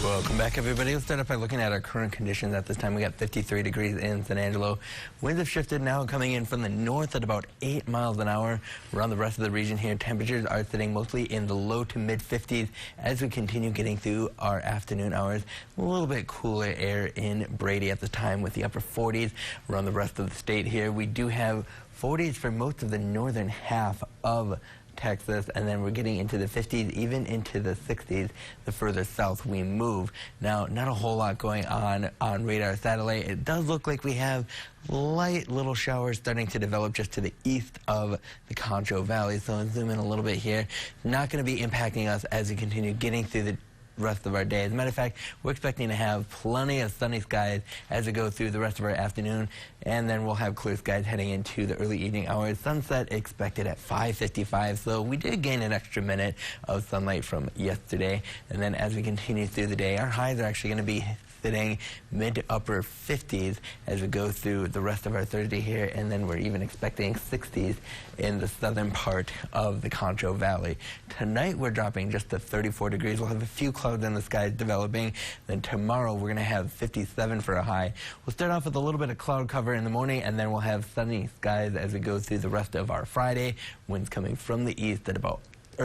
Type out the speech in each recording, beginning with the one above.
Welcome back, everybody. Let's start off by looking at our current conditions. At this time, we got 53 degrees in San Angelo. Winds have shifted now, coming in from the north at about 8 miles an hour. Around the rest of the region here, temperatures are sitting mostly in the low to mid 50s as we continue getting through our afternoon hours. A little bit cooler air in Brady at the time with the upper 40s. Around the rest of the state here, we do have 40s for most of the northern half of Texas, and then we're getting into the 50s, even into the 60s the further south we move. Now, not a whole lot going on radar satellite. It does look like we have light little showers starting to develop just to the east of the Concho Valley. So I'll zoom in a little bit here. Not going to be impacting us as we continue getting through the rest of our day. As a matter of fact, we're expecting to have plenty of sunny skies as we go through the rest of our afternoon, and then we'll have clear skies heading into the early evening hours. Sunset expected at 5:55, so we did gain an extra minute of sunlight from yesterday. And then as we continue through the day, our highs are actually going to be sitting mid to upper 50s as we go through the rest of our Thursday here, and then we're even expecting 60s in the southern part of the Concho Valley. Tonight we're dropping just to 34 degrees. We'll have a few clouds in the skies developing. Then tomorrow we're going to have 57 for a high. We'll start off with a little bit of cloud cover in the morning, and then we'll have sunny skies as we go through the rest of our Friday. Winds coming from the east at about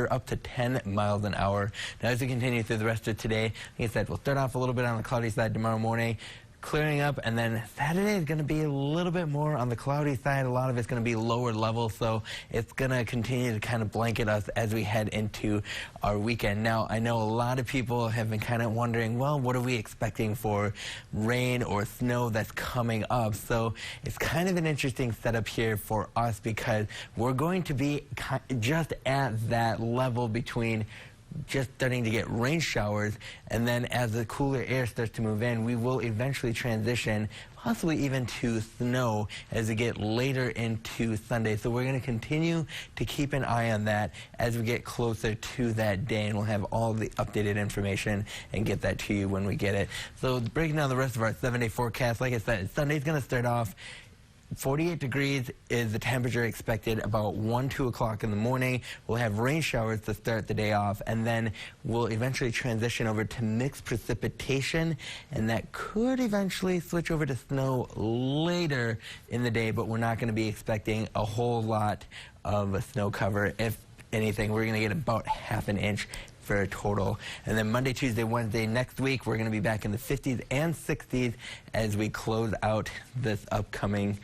up to 10 miles an hour. Now, as we continue through the rest of today, like I said, we'll start off a little bit on the cloudy side tomorrow morning, clearing up, and then Saturday is going to be a little bit more on the cloudy side. A lot of it's going to be lower level, so it's going to continue to kind of blanket us as we head into our weekend. Now, I know a lot of people have been kind of wondering, well, what are we expecting for rain or snow that's coming up? So it's kind of an interesting setup here for us because we're going to be just at that level between just starting to get rain showers, and then as the cooler air starts to move in, we will eventually transition possibly even to snow as we get later into Sunday. So we're going to continue to keep an eye on that as we get closer to that day, and we'll have all the updated information and get that to you when we get it. So breaking down the rest of our 7-day forecast, like I said, Sunday's going to start off 48 degrees is the temperature expected about 2 o'clock in the morning. We'll have rain showers to start the day off, and then we'll eventually transition over to mixed precipitation, and that could eventually switch over to snow later in the day, but we're not going to be expecting a whole lot of a snow cover. If anything, we're going to get about ½ an inch for a total. And then Monday, Tuesday, Wednesday next week, we're going to be back in the 50s and 60s as we close out this upcoming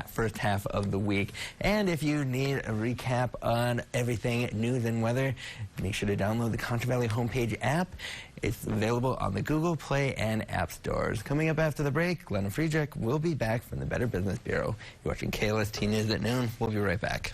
first half of the week. And if you need a recap on everything news and weather, make sure to download the Concho Valley Homepage app. It's available on the Google Play and App Stores. Coming up after the break, Glenn and Friedrich will be back from the Better Business Bureau. You're watching KLST News at noon. We'll be right back.